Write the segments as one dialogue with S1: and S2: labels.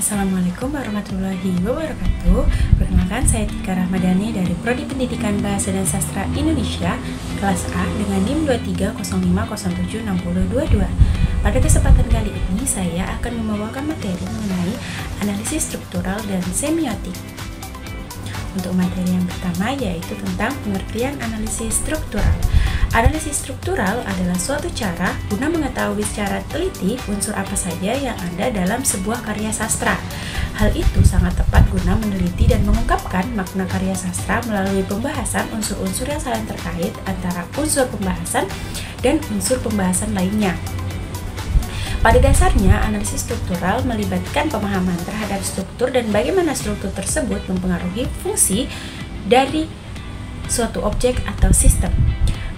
S1: Assalamualaikum warahmatullahi wabarakatuh. Perkenalkan, saya Tika Rahmadani dari Prodi Pendidikan Bahasa dan Sastra Indonesia kelas A dengan NIM 2305076022. Pada kesempatan kali ini saya akan membawakan materi mengenai analisis struktural dan semiotik. Untuk materi yang pertama yaitu tentang pengertian analisis struktural. Analisis struktural adalah suatu cara guna mengetahui secara teliti unsur apa saja yang ada dalam sebuah karya sastra. Hal itu sangat tepat guna meneliti dan mengungkapkan makna karya sastra melalui pembahasan unsur-unsur yang saling terkait antara unsur pembahasan dan unsur pembahasan lainnya. Pada dasarnya, analisis struktural melibatkan pemahaman terhadap struktur dan bagaimana struktur tersebut mempengaruhi fungsi dari suatu objek atau sistem.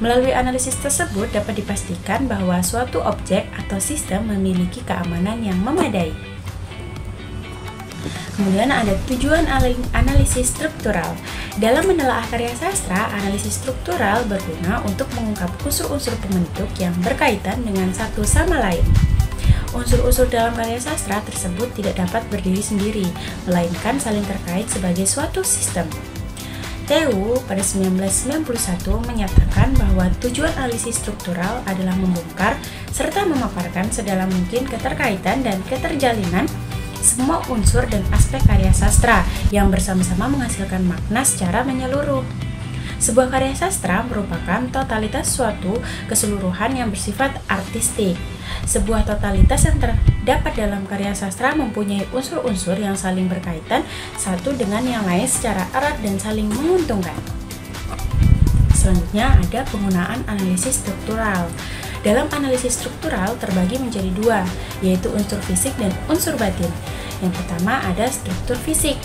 S1: Melalui analisis tersebut dapat dipastikan bahwa suatu objek atau sistem memiliki keamanan yang memadai. Kemudian ada tujuan analisis struktural. Dalam menelaah karya sastra, analisis struktural berguna untuk mengungkap unsur-unsur pembentuk yang berkaitan dengan satu sama lain. Unsur-unsur dalam karya sastra tersebut tidak dapat berdiri sendiri, melainkan saling terkait sebagai suatu sistem. TU pada 1991 menyatakan bahwa tujuan analisis struktural adalah membongkar serta memaparkan sedalam mungkin keterkaitan dan keterjalinan semua unsur dan aspek karya sastra yang bersama-sama menghasilkan makna secara menyeluruh. Sebuah karya sastra merupakan totalitas suatu keseluruhan yang bersifat artistik. Sebuah totalitas yang terdapat dalam karya sastra mempunyai unsur-unsur yang saling berkaitan satu dengan yang lain secara erat dan saling menguntungkan. Selanjutnya ada penggunaan analisis struktural. Dalam analisis struktural terbagi menjadi dua, yaitu unsur fisik dan unsur batin. Yang pertama ada struktur fisik.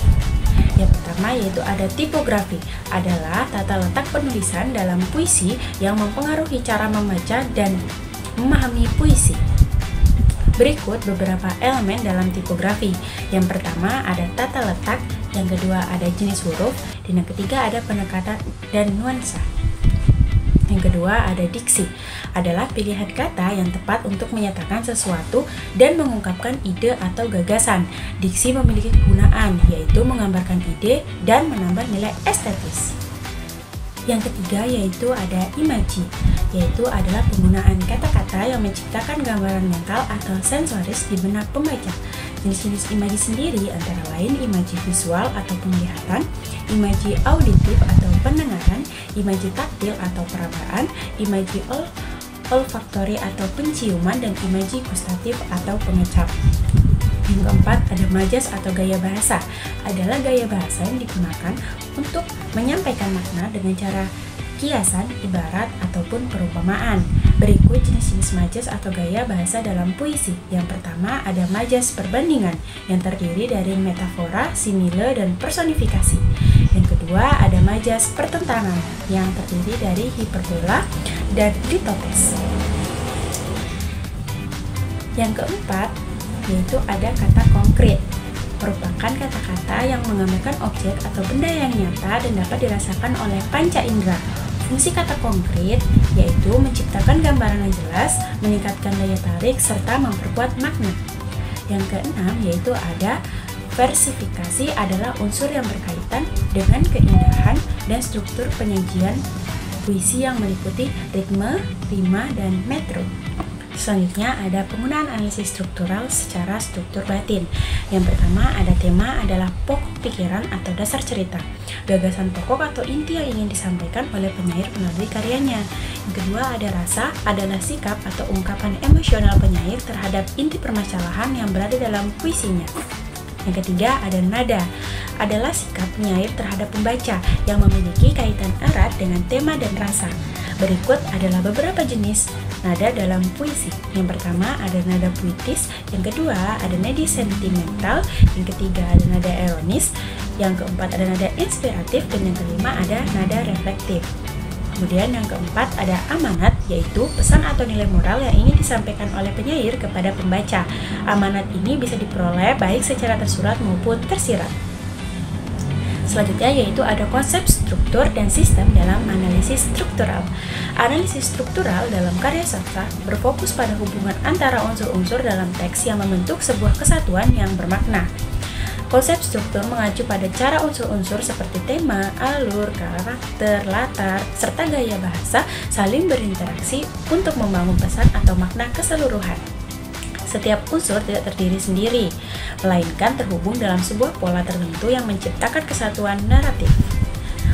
S1: Yang pertama yaitu ada tipografi, adalah tata letak penulisan dalam puisi yang mempengaruhi cara membaca dan memahami puisi. Berikut beberapa elemen dalam tipografi. Yang pertama ada tata letak, yang kedua ada jenis huruf, dan yang ketiga ada penekatan dan nuansa. Yang kedua ada diksi, adalah pilihan kata yang tepat untuk menyatakan sesuatu dan mengungkapkan ide atau gagasan. Diksi memiliki kegunaan, yaitu menggambarkan ide dan menambah nilai estetis. Yang ketiga yaitu ada imaji, yaitu adalah penggunaan kata-kata yang menciptakan gambaran mental atau sensoris di benak pembaca. Jenis-jenis imaji sendiri antara lain imaji visual atau penglihatan, imaji auditif atau pendengaran, imaji taktil atau perabaan, imaji olfaktori atau penciuman, dan imaji gustatif atau pengecap. Yang keempat ada majas atau gaya bahasa, adalah gaya bahasa yang digunakan untuk menyampaikan makna dengan cara kiasan, ibarat, ataupun perumpamaan. Berikut jenis-jenis majas atau gaya bahasa dalam puisi. Yang pertama ada majas perbandingan yang terdiri dari metafora, simile, dan personifikasi. Yang kedua ada majas pertentangan yang terdiri dari hiperbola dan litopes. Yang keempat yaitu ada kata konkret, merupakan kata-kata yang menggambarkan objek atau benda yang nyata dan dapat dirasakan oleh panca indera. Fungsi kata konkret yaitu menciptakan gambaran yang jelas, meningkatkan daya tarik, serta memperkuat makna. Yang keenam yaitu ada versifikasi, adalah unsur yang berkaitan dengan keindahan dan struktur penyajian puisi yang meliputi ritme, rima, dan metro. Selanjutnya ada penggunaan analisis struktural secara struktur batin. Yang pertama ada tema, adalah pokok pikiran atau dasar cerita, gagasan pokok atau inti yang ingin disampaikan oleh penyair melalui karyanya. Yang kedua ada rasa, adalah sikap atau ungkapan emosional penyair terhadap inti permasalahan yang berada dalam puisinya. Yang ketiga ada nada, adalah sikap penyair terhadap pembaca yang memiliki kaitan erat dengan tema dan rasa. Berikut adalah beberapa jenis nada dalam puisi. Yang pertama ada nada puitis, yang kedua ada nada sentimental, yang ketiga ada nada ironis, yang keempat ada nada inspiratif, dan yang kelima ada nada reflektif. Kemudian yang keempat ada amanat, yaitu pesan atau nilai moral yang ingin disampaikan oleh penyair kepada pembaca. Amanat ini bisa diperoleh baik secara tersurat maupun tersirat. Selanjutnya yaitu ada konsep struktur dan sistem dalam analisis struktural. Analisis struktural dalam karya sastra berfokus pada hubungan antara unsur-unsur dalam teks yang membentuk sebuah kesatuan yang bermakna. Konsep struktur mengacu pada cara unsur-unsur seperti tema, alur, karakter, latar, serta gaya bahasa saling berinteraksi untuk membangun pesan atau makna keseluruhan. Setiap unsur tidak terdiri sendiri, melainkan terhubung dalam sebuah pola tertentu yang menciptakan kesatuan naratif.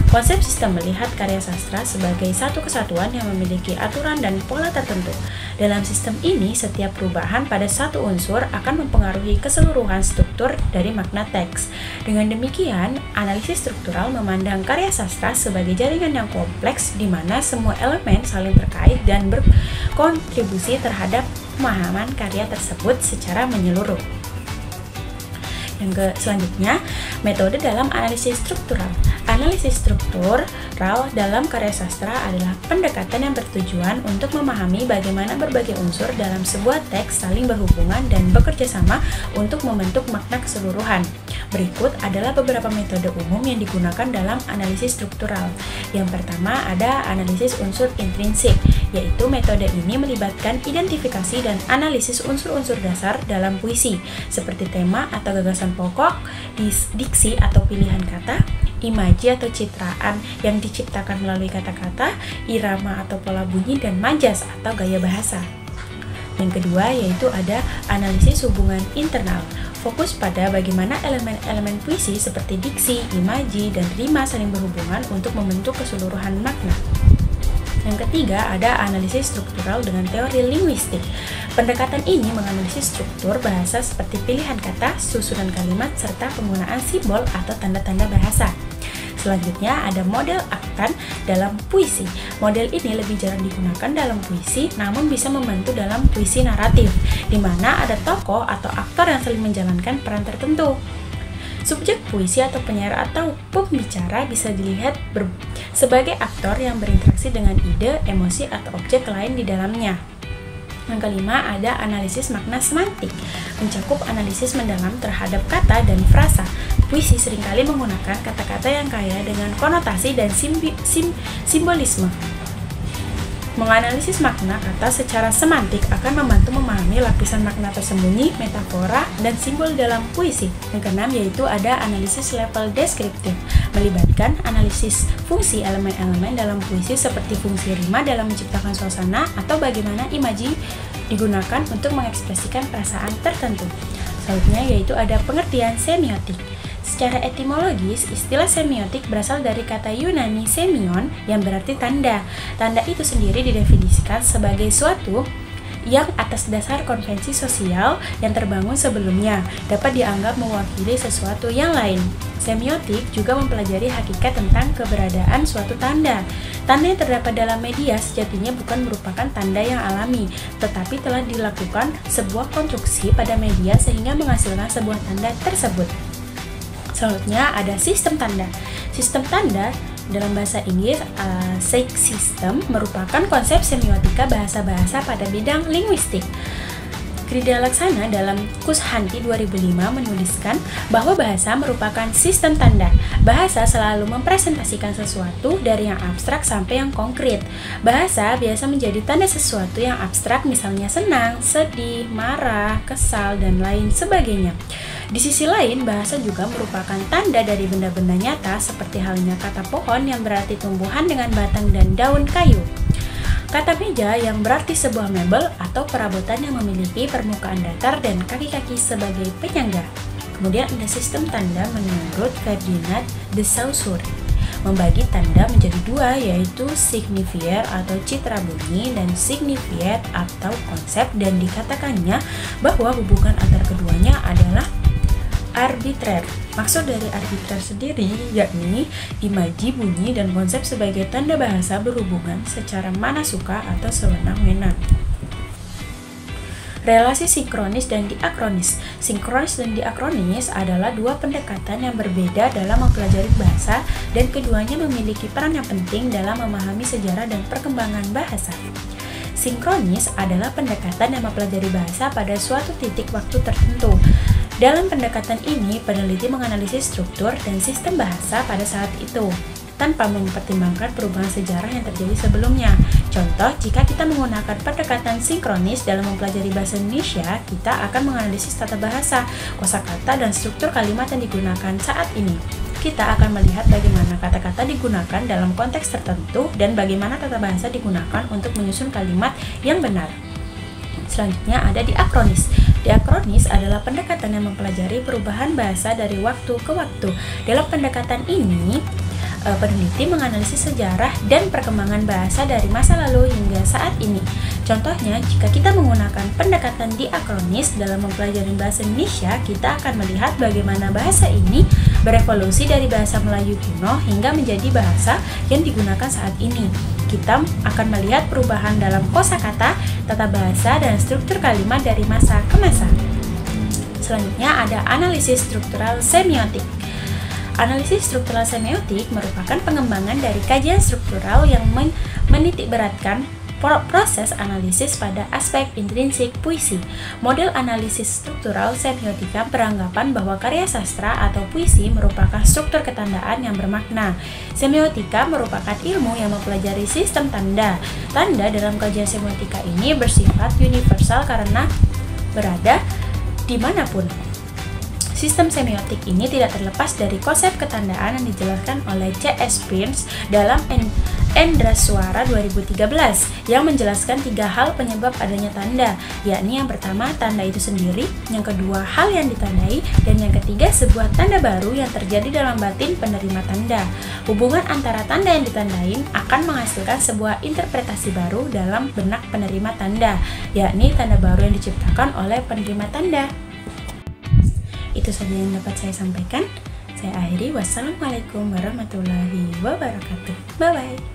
S1: Konsep sistem melihat karya sastra sebagai satu kesatuan yang memiliki aturan dan pola tertentu. Dalam sistem ini, setiap perubahan pada satu unsur akan mempengaruhi keseluruhan struktur dari makna teks. Dengan demikian, analisis struktural memandang karya sastra sebagai jaringan yang kompleks di mana semua elemen saling terkait dan berkontribusi terhadap pemahaman karya tersebut secara menyeluruh. Selanjutnya, metode dalam analisis struktural. Analisis struktural dalam karya sastra adalah pendekatan yang bertujuan untuk memahami bagaimana berbagai unsur dalam sebuah teks saling berhubungan dan bekerja sama untuk membentuk makna keseluruhan. Berikut adalah beberapa metode umum yang digunakan dalam analisis struktural. Yang pertama ada analisis unsur intrinsik, yaitu metode ini melibatkan identifikasi dan analisis unsur-unsur dasar dalam puisi, seperti tema atau gagasan pokok, diksi atau pilihan kata, imaji atau citraan yang diciptakan melalui kata-kata, irama atau pola bunyi, dan majas atau gaya bahasa. Yang kedua yaitu ada analisis hubungan internal, fokus pada bagaimana elemen-elemen puisi seperti diksi, imaji, dan rima saling berhubungan untuk membentuk keseluruhan makna. Yang ketiga ada analisis struktural dengan teori linguistik. Pendekatan ini menganalisis struktur bahasa seperti pilihan kata, susunan kalimat, serta penggunaan simbol atau tanda-tanda bahasa. Selanjutnya ada model aktan dalam puisi. Model ini lebih jarang digunakan dalam puisi, namun bisa membantu dalam puisi naratif, di mana ada tokoh atau aktor yang saling menjalankan peran tertentu. Subjek puisi atau penyair atau pembicara bisa dilihat sebagai aktor yang berinteraksi dengan ide, emosi, atau objek lain di dalamnya. Yang kelima ada analisis makna semantik, mencakup analisis mendalam terhadap kata dan frasa. Puisi seringkali menggunakan kata-kata yang kaya dengan konotasi dan simbolisme. Menganalisis makna kata secara semantik akan membantu memahami lapisan makna tersembunyi, metafora, dan simbol dalam puisi. Yang keenam yaitu ada analisis level deskriptif, melibatkan analisis fungsi elemen-elemen dalam puisi seperti fungsi rima dalam menciptakan suasana atau bagaimana imaji digunakan untuk mengekspresikan perasaan tertentu. Selanjutnya yaitu ada pengertian semiotik. Secara etimologis, istilah semiotik berasal dari kata Yunani semion yang berarti tanda. Tanda itu sendiri didefinisikan sebagai suatu yang atas dasar konvensi sosial yang terbangun sebelumnya dapat dianggap mewakili sesuatu yang lain. Semiotik juga mempelajari hakikat tentang keberadaan suatu tanda. Tanda yang terdapat dalam media sejatinya bukan merupakan tanda yang alami, tetapi telah dilakukan sebuah konstruksi pada media sehingga menghasilkan sebuah tanda tersebut. Selanjutnya ada sistem tanda. Sistem tanda dalam bahasa Inggris, system merupakan konsep semiotika bahasa-bahasa pada bidang linguistik. Krida Laksana dalam Kushanti 2005 menuliskan bahwa bahasa merupakan sistem tanda. Bahasa selalu mempresentasikan sesuatu dari yang abstrak sampai yang konkret. Bahasa biasa menjadi tanda sesuatu yang abstrak, misalnya senang, sedih, marah, kesal, dan lain sebagainya. Di sisi lain, bahasa juga merupakan tanda dari benda-benda nyata seperti halnya kata pohon yang berarti tumbuhan dengan batang dan daun kayu. Kata meja yang berarti sebuah mebel atau perabotan yang memiliki permukaan datar dan kaki-kaki sebagai penyangga. Kemudian ada sistem tanda menurut Ferdinand de Saussure. Membagi tanda menjadi dua, yaitu signifier atau citra bunyi dan signifier atau konsep, dan dikatakannya bahwa hubungan antar keduanya adalah arbitrer. Maksud dari arbitrer sendiri yakni imaji, bunyi, dan konsep sebagai tanda bahasa berhubungan secara mana suka atau sewenang-wenang. Relasi sinkronis dan diakronis. Sinkronis dan diakronis adalah dua pendekatan yang berbeda dalam mempelajari bahasa, dan keduanya memiliki peran yang penting dalam memahami sejarah dan perkembangan bahasa. Sinkronis adalah pendekatan yang mempelajari bahasa pada suatu titik waktu tertentu. Dalam pendekatan ini, peneliti menganalisis struktur dan sistem bahasa pada saat itu. tanpa mempertimbangkan perubahan sejarah yang terjadi sebelumnya. Contoh, jika kita menggunakan pendekatan sinkronis dalam mempelajari bahasa Indonesia, kita akan menganalisis tata bahasa, kosakata, dan struktur kalimat yang digunakan saat ini. Kita akan melihat bagaimana kata-kata digunakan dalam konteks tertentu dan bagaimana tata bahasa digunakan untuk menyusun kalimat yang benar. Selanjutnya ada diakronis. Diakronis adalah pendekatan yang mempelajari perubahan bahasa dari waktu ke waktu. Dalam pendekatan ini, peneliti menganalisis sejarah dan perkembangan bahasa dari masa lalu hingga saat ini. Contohnya, jika kita menggunakan pendekatan diakronis dalam mempelajari bahasa Indonesia, kita akan melihat bagaimana bahasa ini berevolusi dari bahasa Melayu kuno hingga menjadi bahasa yang digunakan saat ini. Kita akan melihat perubahan dalam kosakata, tata bahasa, dan struktur kalimat dari masa ke masa. Selanjutnya ada analisis struktural semiotik. Analisis struktural semiotik merupakan pengembangan dari kajian struktural yang menitikberatkan proses analisis pada aspek intrinsik puisi. Model analisis struktural semiotika beranggapan bahwa karya sastra atau puisi merupakan struktur ketandaan yang bermakna. Semiotika merupakan ilmu yang mempelajari sistem tanda. Tanda dalam kajian semiotika ini bersifat universal karena berada dimanapun. Sistem semiotik ini tidak terlepas dari konsep ketandaan yang dijelaskan oleh C.S. Peirce dalam Endraswara 2013 yang menjelaskan 3 hal penyebab adanya tanda, yakni yang pertama tanda itu sendiri, yang kedua hal yang ditandai, dan yang ketiga sebuah tanda baru yang terjadi dalam batin penerima tanda. Hubungan antara tanda yang ditandain akan menghasilkan sebuah interpretasi baru dalam benak penerima tanda, yakni tanda baru yang diciptakan oleh penerima tanda. Itu saja yang dapat saya sampaikan. Saya akhiri. Wassalamualaikum warahmatullahi wabarakatuh. Bye-bye.